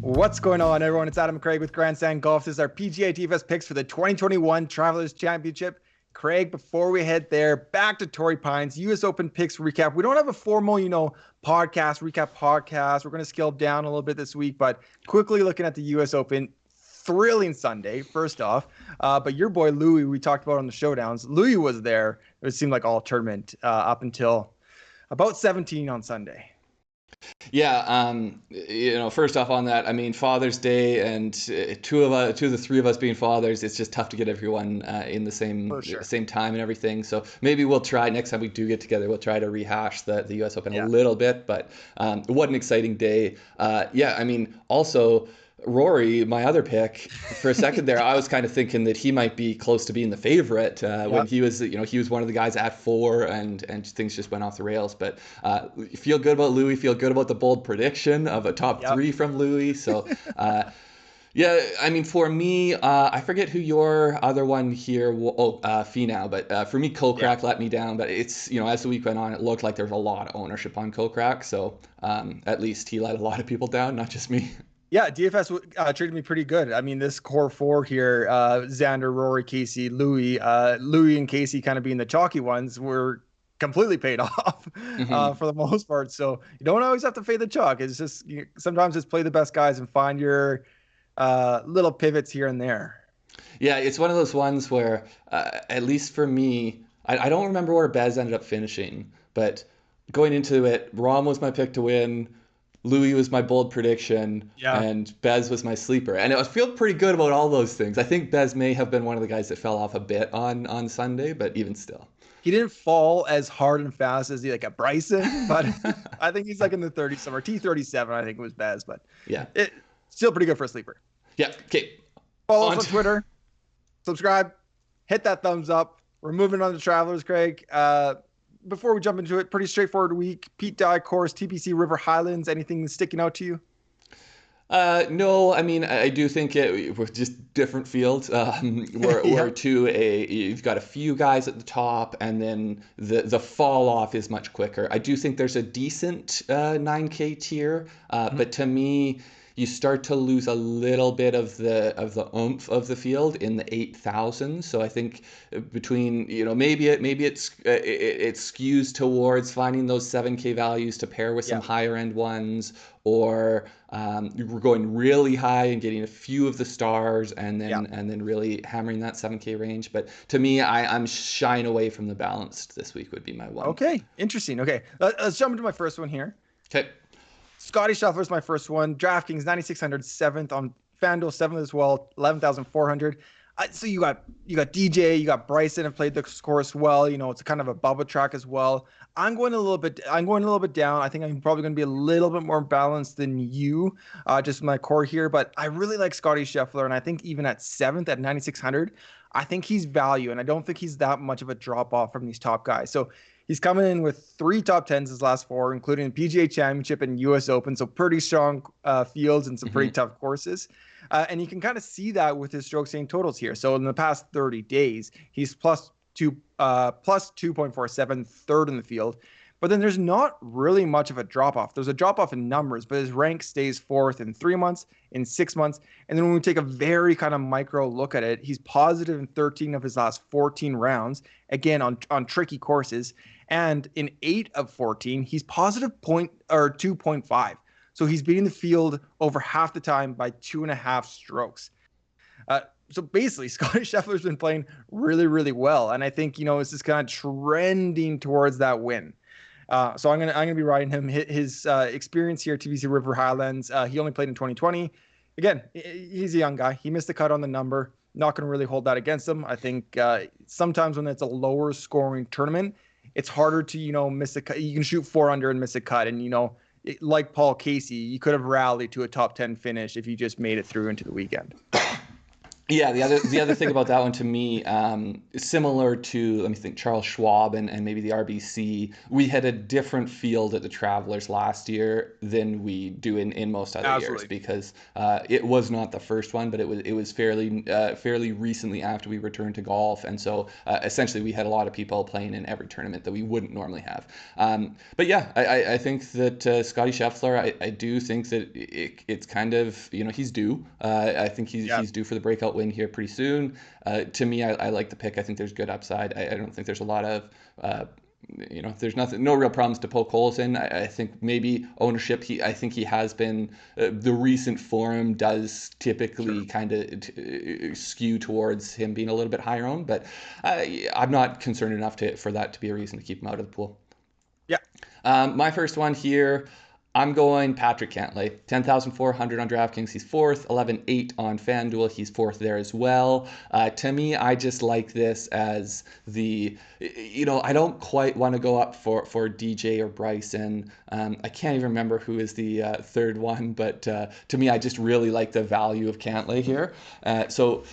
What's going on, everyone? It's Adam Craig with Grandstand Golf. This is our PGA DFS picks for the 2021 Travelers Championship. Craig, before we head there, back to Torrey Pines, U.S. Open picks recap. We don't have a formal, recap podcast. We're going to scale down a little bit this week, but quickly looking at the U.S. Open, thrilling Sunday, first off. But your boy, Louis, we talked about on the showdowns. Louis was there. It seemed like all tournament up until about 17 on Sunday. Yeah, first off on that, I mean, Father's Day and two of the three of us being fathers, it's just tough to get everyone in the same time and everything. So maybe we'll try next time we do get together, we'll try to rehash the U.S. Open a little bit. But what an exciting day. Also Rory, my other pick, for a second there, I was kind of thinking that he might be close to being the favorite when he was one of the guys at 4 and things just went off the rails. But feel good about Louis, feel good about the bold prediction of a top 3 from Louis. So for me, I forget who your other one here, Finau, but for me, Kokrak let me down. But it's, as the week went on, it looked like there was a lot of ownership on Kokrak. So at least he let a lot of people down, not just me. Yeah, DFS treated me pretty good. I mean, this core 4 here, Xander, Rory, Casey, Louis and Casey kind of being the chalky ones, were completely paid off for the most part. So you don't always have to fade the chalk. It's just sometimes just play the best guys and find your little pivots here and there. Yeah, it's one of those ones where, at least for me, I don't remember where Bez ended up finishing, but going into it, Rahm was my pick to win. Louis was my bold prediction, and Bez was my sleeper. And I feel pretty good about all those things. I think Bez may have been one of the guys that fell off a bit on Sunday, but even still. He didn't fall as hard and fast as a Bryson, but I think he's like in the 30s somewhere. T37, I think it was Bez, but it's still pretty good for a sleeper. Yeah, okay. Follow us on Twitter, subscribe, hit that thumbs up. We're moving on to Travelers, Craig. Before we jump into it, pretty straightforward week. Pete Dye course, TPC River Highlands. Anything sticking out to you? No, I mean, I do think we're just different fields. You've got a few guys at the top, and then the fall off is much quicker. I do think there's a decent 9K tier, but to me, you start to lose a little bit of the oomph of the field in the 8,000. So I think between maybe it skews towards finding those 7K values to pair with some higher end ones, or we're going really high and getting a few of the stars and then really hammering that 7K range. But to me, I'm shying away from the balanced this week would be my one. Okay, interesting. Okay, let's jump into my first one here. Okay. Scottie Scheffler is my first one. DraftKings 9,600, 7th on FanDuel, 7th as well, 11,400. So you got DJ, you got Bryson have played the course well. It's kind of a bubble track as well. I'm going a little bit down. I think I'm probably going to be a little bit more balanced than you, just my core here. But I really like Scottie Scheffler, and I think even at 7th at 9,600, I think he's value, and I don't think he's that much of a drop off from these top guys. So he's coming in with 3 top 10s his last 4, including the PGA Championship and U.S. Open. So pretty strong fields and some pretty tough courses. And you can kind of see that with his strokes gained totals here. So in the past 30 days, he's plus 2.47, third in the field. But then there's not really much of a drop-off. There's a drop-off in numbers, but his rank stays 4th in 3 months, in 6 months. And then when we take a very kind of micro look at it, he's positive in 13 of his last 14 rounds, again, on tricky courses. And in 8 of 14, he's positive 2.5. So he's beating the field over half the time by 2.5 strokes. So basically, Scottie Scheffler's been playing really, really well. And I think, it's just kind of trending towards that win. So I'm gonna be riding him. His experience here at TPC River Highlands. He only played in 2020. Again, he's a young guy. He missed the cut on the number. Not gonna really hold that against him. I think sometimes when it's a lower scoring tournament, it's harder to miss a cut. You can shoot 4 under and miss a cut, and like Paul Casey, you could have rallied to a top 10 finish if you just made it through into the weekend. Yeah, the other thing about that one to me, similar to, let me think, Charles Schwab and maybe the RBC, we had a different field at the Travelers last year than we do in most other years, Absolutely. because it was not the first one, but it was fairly recently after we returned to golf, and so essentially we had a lot of people playing in every tournament that we wouldn't normally have. But yeah, I think that Scottie Scheffler, I do think that it's kind of, he's due. I think he's due for the breakout win here pretty soon. To me, I like the pick. I think there's good upside. I don't think there's a lot of there's no real problems to poke holes in. I think maybe ownership. I think he has been. The recent form does typically kind of skew towards him being a little bit higher owned, but I'm not concerned enough for that to be a reason to keep him out of the pool. Yeah. My first one here, I'm going Patrick Cantlay, 10,400 on DraftKings. He's fourth, 11,800 on FanDuel. He's fourth there as well. To me, I just like this as I don't quite want to go up for DJ or Bryson. I can't even remember who is the third one, but to me, I just really like the value of Cantlay here. So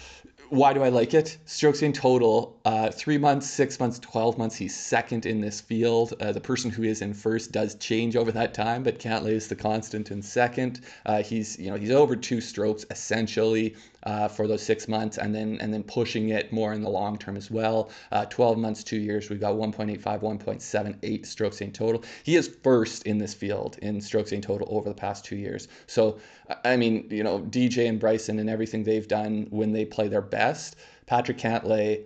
why do I like it? Strokes gained total, 3 months, 6 months, 12 months. He's second in this field. The person who is in first does change over that time, but Cantlay is the constant in second. He's over 2 strokes essentially for those 6 months, and then pushing it more in the long term as well. 12 months, 2 years, we've got 1.85, 1.78 strokes gained total. He is first in this field in strokes gained total over the past 2 years. So, I mean, DJ and Bryson and everything they've done when they play their best, Patrick Cantlay,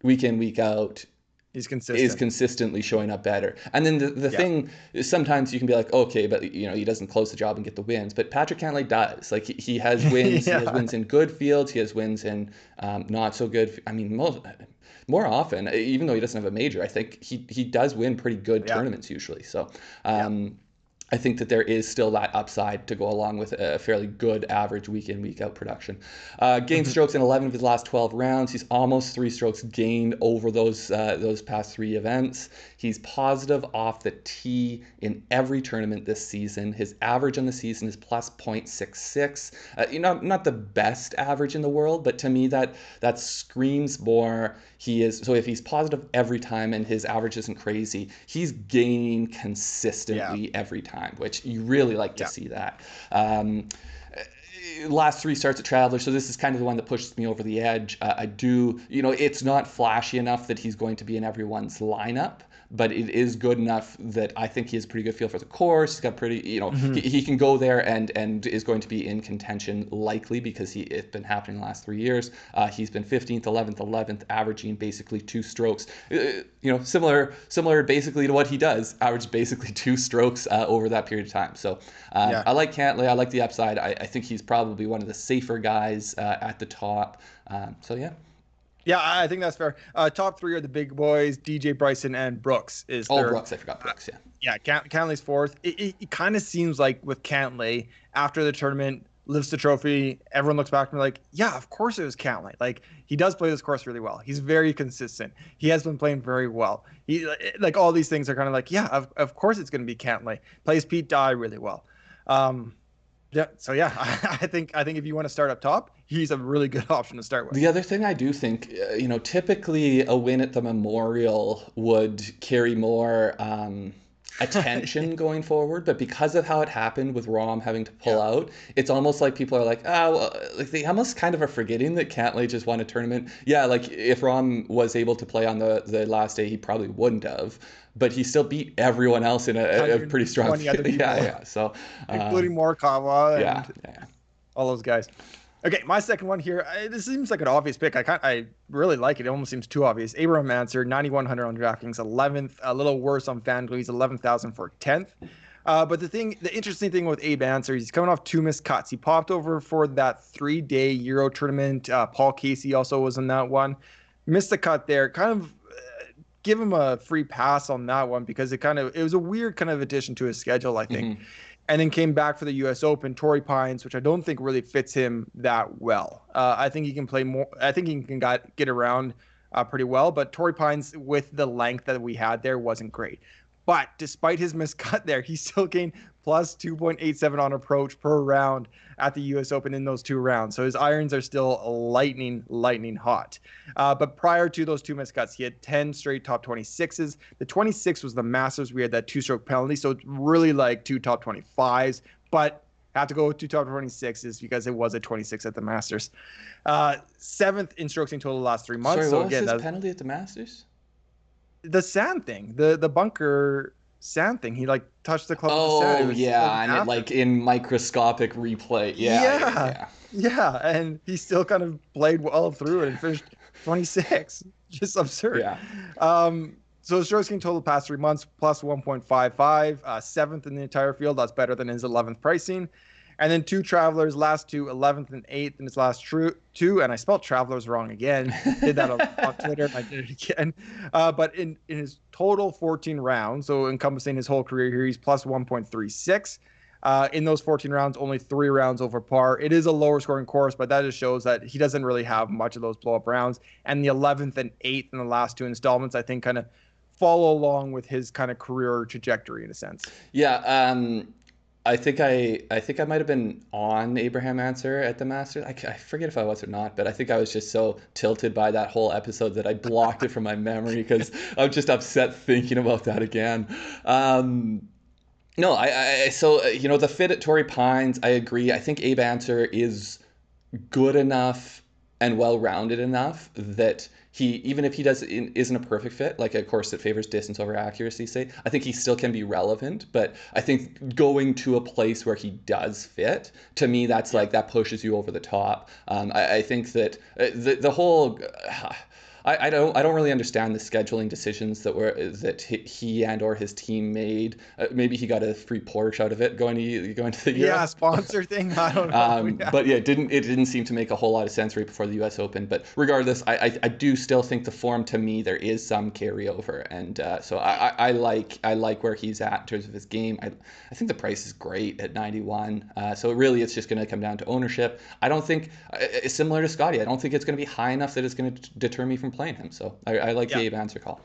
week in, week out, is consistently showing up better. And then the thing is, sometimes you can be like, okay, but he doesn't close the job and get the wins. But Patrick Cantlay does. Like, he has wins. He has wins in good fields. He has wins in not so good. I mean, more often, even though he doesn't have a major, I think he does win pretty good tournaments usually. So I think that there is still that upside to go along with a fairly good average week in, week out production. Gained strokes in 11 of his last 12 rounds. He's almost 3 strokes gained over those past 3 events. He's positive off the tee in every tournament this season. His average on the season is plus 0.66. Not the best average in the world, but to me that screams more. He is, so if he's positive every time and his average isn't crazy, he's gaining consistently every time, which you really like to see that. Last 3 starts at Travelers, so this is kind of the one that pushes me over the edge. I do, it's not flashy enough that he's going to be in everyone's lineup, but it is good enough that I think he has a pretty good feel for the course. He's got pretty, he can go there and is going to be in contention likely because it's been happening the last 3 years. He's been 15th, 11th, averaging basically 2 strokes. Similar basically to what he does, averaged basically 2 strokes over that period of time. So I like Cantlay. I like the upside. I think he's probably one of the safer guys at the top. So yeah. Yeah, I think that's fair. Top 3 are the big boys, DJ, Bryson, and Brooks. Brooks. I forgot Brooks, Yeah, Cantlay's fourth. It kind of seems like with Cantlay, after the tournament, lifts the trophy, everyone looks back and be like, yeah, of course it was Cantlay. Like, he does play this course really well. He's very consistent. He has been playing very well. Like, all these things are kind of like, yeah, of course it's going to be Cantlay. Plays Pete Dye really well. Yeah. So yeah, I think if you want to start up top, he's a really good option to start with. The other thing I do think, typically a win at the Memorial would carry more attention going forward, but because of how it happened with Rahm having to pull out, it's almost like people are like, like they almost kind of are forgetting that Cantlay just won a tournament. Yeah, like if Rahm was able to play on the last day, he probably wouldn't have. But he still beat everyone else in a pretty strong field. Yeah. So including Morikawa and all those guys. Okay, my second one here. This seems like an obvious pick. I really like it. It almost seems too obvious. Abraham Ancer, 9,100 on DraftKings, 11th. A little worse on FanDuel. He's 11,000 for 10th. But the interesting thing with Abe Ancer, he's coming off 2 missed cuts. He popped over for that 3-day Euro tournament. Paul Casey also was in that one. Missed the cut there. Kind of give him a free pass on that one because it was a weird kind of addition to his schedule, I think. Mm-hmm. And then came back for the U.S. Open, Torrey Pines, which I don't think really fits him that well. I think he can play more. I think he can get around pretty well, but Torrey Pines with the length that we had there wasn't great. But despite his miscut there, he still gained plus 2.87 on approach per round at the U.S. Open in those 2 rounds. So his irons are still lightning hot. But prior to those 2 miscuts, he had 10 straight top 26s. The 26 was the Masters. We had that 2-stroke penalty. So it's really like 2 top 25s. But have to go with 2 top 26s because it was a 26 at the Masters. 7th in strokes in total the last 3 months. Sorry, so what again, was his penalty at the Masters? The sand thing, the bunker sand thing. He like touched the club with the sand. Oh yeah, and it like in microscopic replay. Yeah, and he still kind of played well through it and finished 26. Just absurd. Yeah. So strokes gained total past 3 months plus 1.55, 7th in the entire field. That's better than his 11th pricing. And then 2 Travelers, last 2, 11th and 8th in his last 2. And I spelled Travelers wrong again. Did that on Twitter. I did it again. But in his total 14 rounds, so encompassing his whole career here, he's plus 1.36. In those 14 rounds, only 3 rounds over par. It is a lower scoring course, but that just shows that he doesn't really have much of those blow up rounds. And the 11th and 8th in the last 2 installments, I think, kind of follow along with his kind of career trajectory in a sense. Yeah. I think I might have been on Abraham Ancer at the Masters. I forget if I was or not, but I think I was just so tilted by that whole episode that I blocked it from my memory because I'm just upset thinking about that again. No, so the fit at Torrey Pines, I agree. I think Abe Ancer is good enough and well-rounded enough that he, even if he isn't a perfect fit, like a course that favors distance over accuracy, say, I think he still can be relevant. But I think going to a place where he does fit, to me, that's like, that pushes you over the top. I think that the whole... I don't really understand the scheduling decisions that he and or his team made. Maybe he got a free Porsche out of it going to the Europe. Yeah, sponsor thing. I don't know. But yeah, it didn't seem to make a whole lot of sense right before the U.S. Open. But regardless, I do still think the form, to me, there is some carryover, and so I like where he's at in terms of his game. I think the price is great at 91. So really, it's just going to come down to ownership. I don't think it's similar to Scottie. I don't think it's going to be high enough that it's going to deter me from playing him. So I like the Abe Ancer call.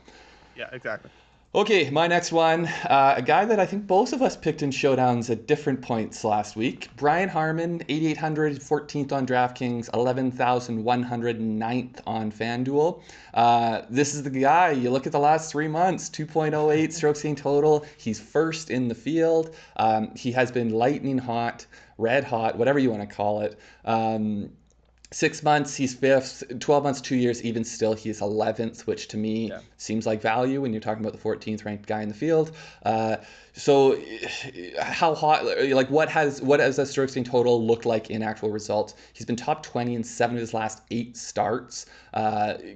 Yeah, exactly. Okay, my next one, a guy that I think both of us picked in showdowns at different points last week. Brian Harman, 8,800, 14th on DraftKings, 11,109th on FanDuel. This is the guy. You look at the last 3 months, 2.08 strokes gained total. He's first in the field. He has been lightning hot, red hot, whatever you want to call it. 6 months, he's 5th. 12 months, 2 years, even still, he's 11th, which to me seems like value when you're talking about the 14th ranked guy in the field. So how hot, like what has that strokes gained total looked like in actual results? He's been top 20 in 7 of his last 8 starts,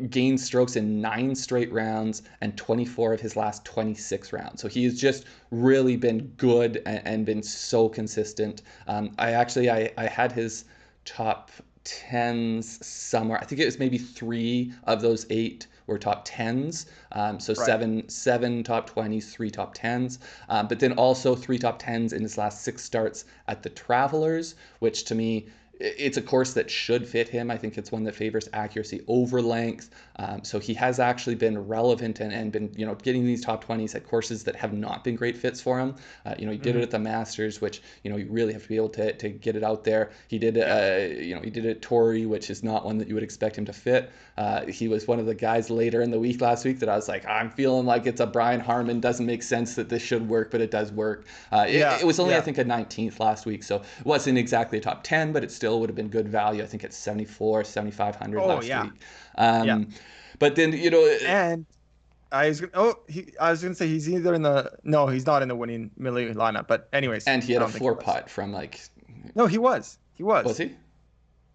gained strokes in 9 straight rounds and 24 of his last 26 rounds. So he has just really been good and been so consistent. I had his top 10s somewhere. I think it was maybe 3 of those 8 were top 10s. So right. seven top 20s, 3 top 10s. But then also 3 top 10s in his last 6 starts at the Travelers, which to me, it's a course that should fit him. I think it's one that favors accuracy over length. So he has actually been relevant and been, getting these top 20s at courses that have not been great fits for him. He did it at the Masters, which, you really have to be able to get it out there. He did, he did it at Torrey, which is not one that you would expect him to fit. He was one of the guys later in the week last week that I was like, I'm feeling like it's a Brian Harman. Doesn't make sense that this should work, but it does work. It was only, I think, a 19th last week. So it wasn't exactly a top 10, but it still would have been good value. I think it's 7,500 last week. But then, and I was gonna say he's either he's not in the winning Millie lineup, but anyways. And he had a 4 putt from No, he was. Was he?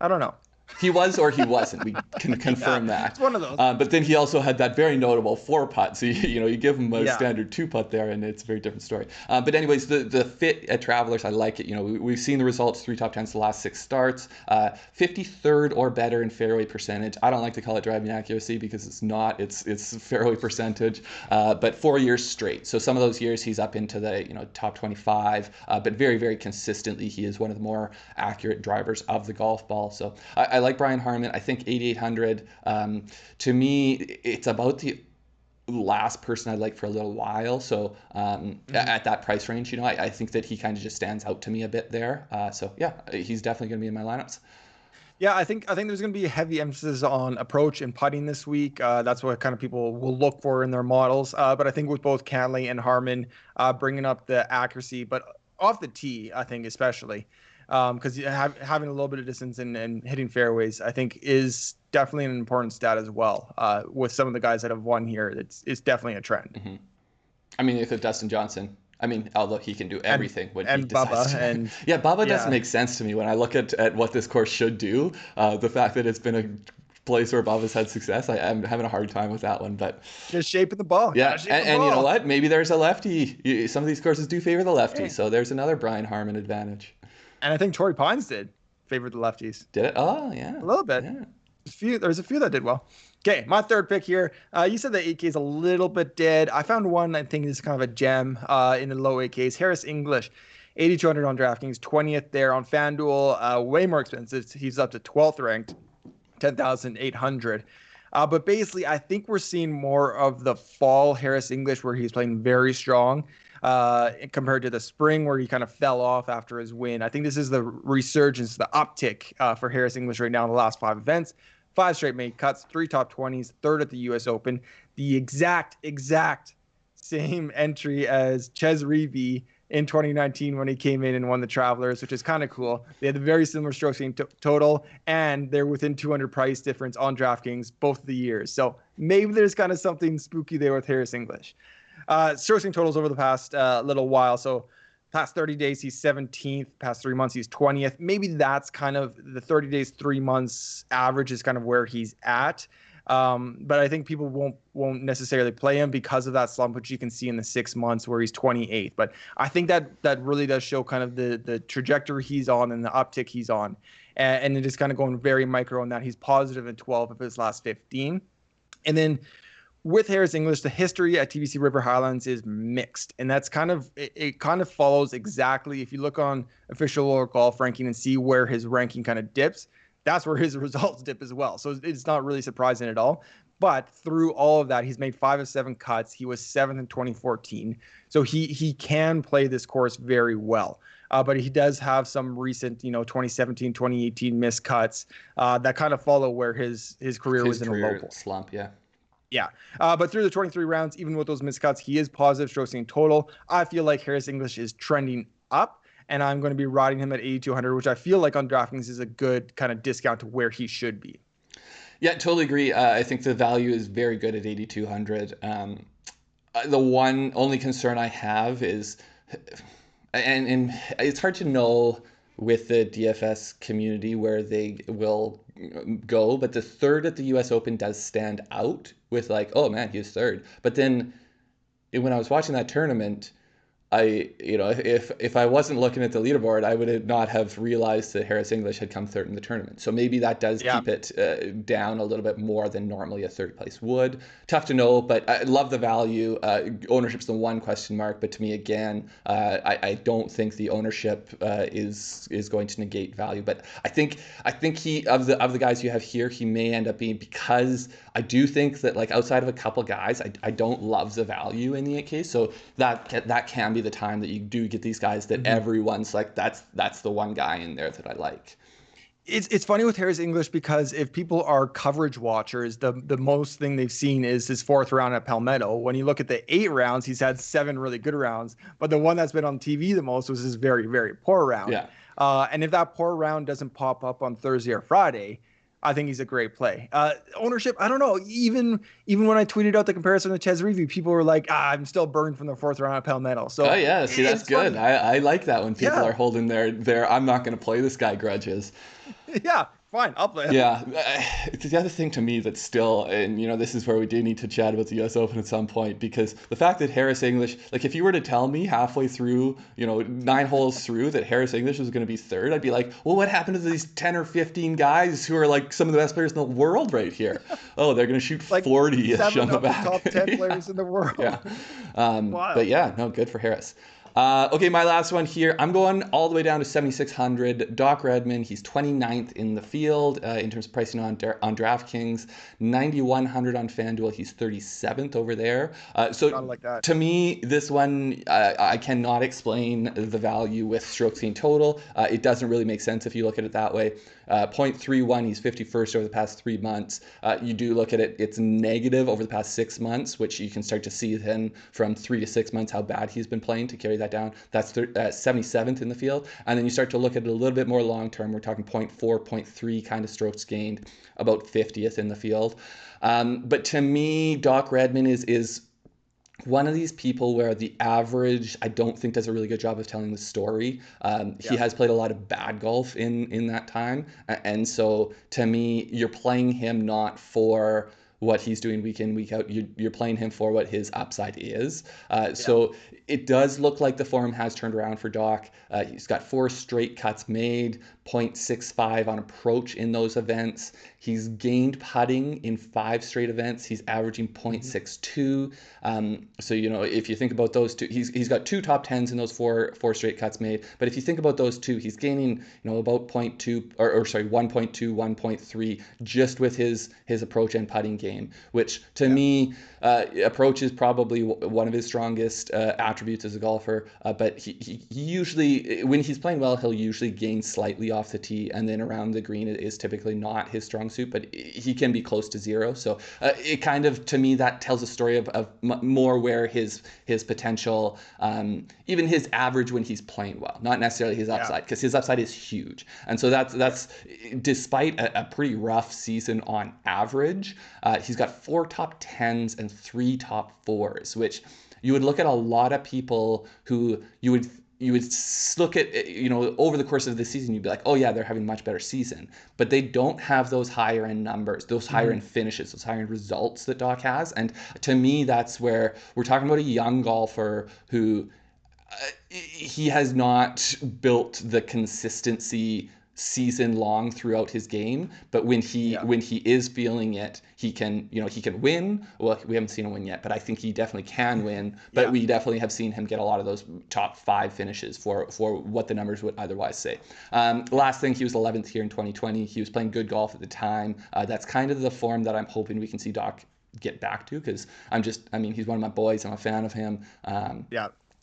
I don't know. He was or he wasn't. We can confirm that. It's one of those. But then he also had that very notable 4 putt. So, you give him a standard 2 putt there, and it's a very different story. But anyways, the fit at Travelers, I like it. We've seen the results, 3 top 10s the last 6 starts. 53rd or better in fairway percentage. I don't like to call it driving accuracy because it's not. It's fairway percentage. But 4 years straight. So some of those years he's up into the top 25. But very, very consistently, he is one of the more accurate drivers of the golf ball. So I like Brian Harman. I think 8,800. To me, it's about the last person I like for a little while. So at that price range, you know, I think that he kind of just stands out to me a bit there. So yeah, he's definitely going to be in my lineups. Yeah, I think there's going to be a heavy emphasis on approach and putting this week. That's what kind of people will look for in their models. But I think with both Cantlay and Harman bringing up the accuracy, but off the tee, I think especially because having a little bit of distance and hitting fairways, I think is definitely an important stat as well. With some of the guys that have won here, it's definitely a trend. Mm-hmm. I mean, if it's Dustin Johnson. I mean, although he can do everything when he decides Bubba, to. and yeah, Bubba doesn't make sense to me when I look at what this course should do. The fact that it's been a place where Bubba's had success, I'm having a hard time with that one. But just shaping the ball. Yeah, and you know what? Maybe there's a lefty. Some of these courses do favor the lefty, so there's another Brian Harman advantage. And I think Torrey Pines did favor the lefties. Did it? Oh, yeah. A little bit. Yeah. There's a few that did well. Okay, my third pick here. You said that 8K is a little bit dead. I found one I think is kind of a gem in the low 8Ks. Harris English, 8,200 on DraftKings, 20th there on FanDuel. Way more expensive. He's up to 12th ranked, 10,800. But basically, I think we're seeing more of the fall Harris English where he's playing very strong compared to the spring where he kind of fell off after his win. I think this is the resurgence, the uptick for Harris English right now in the last 5 events. 5 straight made cuts, 3 top 20s, 3rd at the U.S. Open. The exact same entry as Ches Reavie in 2019 when he came in and won the Travelers, which is kind of cool. They had a very similar strokes gained total, and they're within 200 price difference on DraftKings both of the years. So maybe there's kind of something spooky there with Harris English. Strokes gained totals over the past little while. So past 30 days, he's 17th. Past 3 months, he's 20th. Maybe that's kind of the 30 days, 3 months average is kind of where he's at. But I think people won't necessarily play him because of that slump, which you can see in the 6 months where he's 28th. But I think that really does show kind of the trajectory he's on and the uptick he's on. And it is kind of going very micro in that he's positive in 12 of his last 15. And then with Harris English, the history at TPC River Highlands is mixed, and that's kind of it kind of follows exactly. If you look on official World Golf ranking and see where his ranking kind of dips, that's where his results dip as well. So it's not really surprising at all. But through all of that, he's made 5 of 7 cuts. He was 7th in 2014, so he can play this course very well. But he does have some recent, 2017, 2018 missed cuts that kind of follow where his career was in a low point. Slump, yeah. Yeah. But through the 23 rounds, even with those miscuts, he is positive strokes gained total. I feel like Harris English is trending up, and I'm going to be riding him at 8,200, which I feel like on DraftKings is a good kind of discount to where he should be. Yeah, totally agree. I think the value is very good at 8,200. The only concern I have is, and it's hard to know with the DFS community where they will go, but the 3rd at the US Open does stand out with like, oh man, he was 3rd. But then when I was watching that tournament, if I wasn't looking at the leaderboard, I would not have realized that Harris English had come 3rd in the tournament. So maybe that does keep it down a little bit more than normally a 3rd place would. Tough to know, but I love the value. Ownership's the one question mark, but to me, again, I don't think the ownership is going to negate value. But I think he of the guys you have here, he may end up being, because I do think that like outside of a couple guys, I don't love the value in the 8K. So that can be the time that you do get these guys that everyone's like, that's the one guy in there that I like. It's funny with Harris English because if people are coverage watchers, the most thing they've seen is his 4th round at Palmetto. When you look at the 8 rounds, he's had 7 really good rounds, but the one that's been on TV the most was his very, very poor round. Yeah. And if that poor round doesn't pop up on Thursday or Friday, I think he's a great play. Ownership, I don't know. Even when I tweeted out the comparison to Ches Reavie, people were like, I'm still burned from the 4th round at Palmetto. So, oh yeah, see, that's good. I like that when people are holding their I'm not going to play this guy grudges. Yeah, fine, I'll play him. Yeah, the other thing to me that's still, and this is where we do need to chat about the U.S. Open at some point, because the fact that Harris English, like if you were to tell me halfway through, 9 holes through that Harris English was going to be 3rd, I'd be like, well, what happened to these 10 or 15 guys who are like some of the best players in the world right here? Oh, they're going to shoot like 40-ish on the back. Top 10 players in the world. Yeah. But yeah, no, good for Harris. Okay, my last one here. I'm going all the way down to 7,600. Doc Redman, he's 29th in the field in terms of pricing on DraftKings, 9,100 on FanDuel. He's 37th over there. Like that. To me, this one, I cannot explain the value with strokes gained total. It doesn't really make sense if you look at it that way. 0.31, he's 51st over the past 3 months. You do look at it, it's negative over the past 6 months, which you can start to see then from 3 to 6 months how bad he's been playing to carry that down. That's 77th in the field. And then you start to look at it a little bit more long term. We're talking 0.4, 0.3 kind of strokes gained, about 50th in the field. But to me, Doc Redman is one of these people where the average, I don't think, does a really good job of telling the story. He has played a lot of bad golf in that time. And so to me, you're playing him not for what he's doing week in, week out. You're playing him for what his upside is. So it does look like the form has turned around for Doc. He's got 4 straight cuts made, 0.65 on approach in those events. He's gained putting in 5 straight events. He's averaging 0.62. So, if you think about those two, he's got 2 top 10s in those four straight cuts made. But if you think about those two, he's gaining, about 1.2, 1.3 just with his approach and putting game, which to me, approach is probably one of his strongest attributes as a golfer. But he usually, when he's playing well, he'll usually gain slightly off the tee, and then around the green is typically not his strong suit, but he can be close to 0. So it kind of, to me, that tells a story of more where his potential, even his average when he's playing well, not necessarily his upside, because his upside is huge. And so that's despite a pretty rough season on average, he's got 4 top 10s and 3 top 4s, which you would look at a lot of people who you would look at, over the course of the season, you'd be like, oh yeah, they're having a much better season, but they don't have those higher end numbers, those higher end finishes, those higher end results that Doc has. And to me, that's where we're talking about a young golfer who he has not built the consistency season long throughout his game, but when he is feeling it, he can win. Well, we haven't seen him win yet, but I think he definitely can win. But we definitely have seen him get a lot of those top 5 finishes for what the numbers would otherwise say. Last thing, he was 11th here in 2020. He was playing good golf at the time. That's kind of the form that I'm hoping we can see Doc get back to, because he's one of my boys. I'm a fan of him.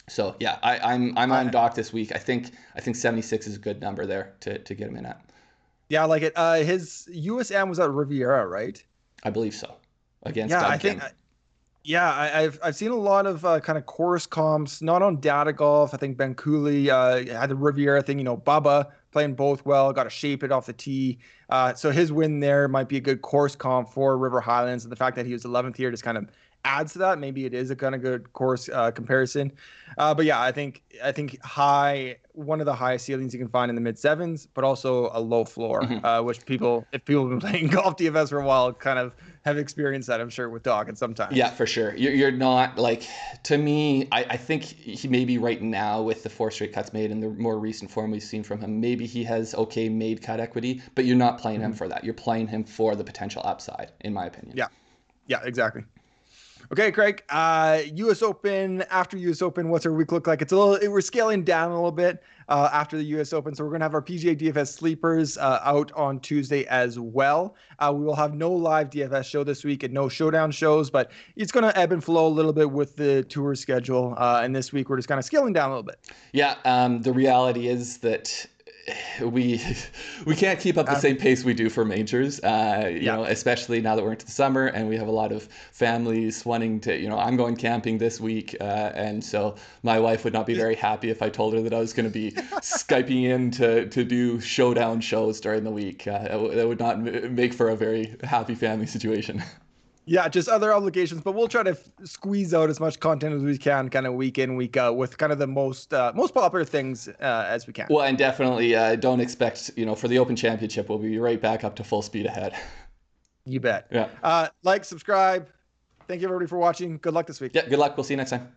So yeah, I'm on Doc this week. I think 76 is a good number there to get him in at. Yeah, I like it. His USM was at Riviera, right? I believe so. Against Doug Kim. I've seen a lot of kind of course comps, not on Data Golf. I think Ben Cooley had the Riviera thing. Bubba playing both well, got to shape it off the tee. So his win there might be a good course comp for River Highlands, and the fact that he was 11th here just kind of adds to that. Maybe it is a kind of good course comparison. But yeah, I think one of the highest ceilings you can find in the mid 7s, but also a low floor, which if people have been playing golf DFS for a while, kind of have experienced that, I'm sure, with Doc and sometimes. Yeah, for sure. You're not like, to me, I think he maybe right now with the 4 straight cuts made and the more recent form we've seen from him, maybe he has made cut equity, but you're not playing him for that. You're playing him for the potential upside, in my opinion. Yeah, exactly. Okay, Craig, U.S. Open, after U.S. Open, what's our week look like? We're scaling down a little bit after the U.S. Open, so we're going to have our PGA DFS sleepers out on Tuesday as well. We will have no live DFS show this week and no showdown shows, but it's going to ebb and flow a little bit with the tour schedule, and this week we're just kind of scaling down a little bit. Yeah, the reality is that we can't keep up the same pace we do for majors, especially now that we're into the summer and we have a lot of families wanting to, I'm going camping this week. And so my wife would not be very happy if I told her that I was going to be Skyping in to do showdown shows during the week. That would not make for a very happy family situation. Yeah, just other obligations, but we'll try to squeeze out as much content as we can, kind of week in, week out, with kind of the most popular things as we can. Well, and definitely don't expect, for the Open Championship, we'll be right back up to full speed ahead. You bet. Yeah. Like, subscribe. Thank you, everybody, for watching. Good luck this week. Yeah, good luck. We'll see you next time.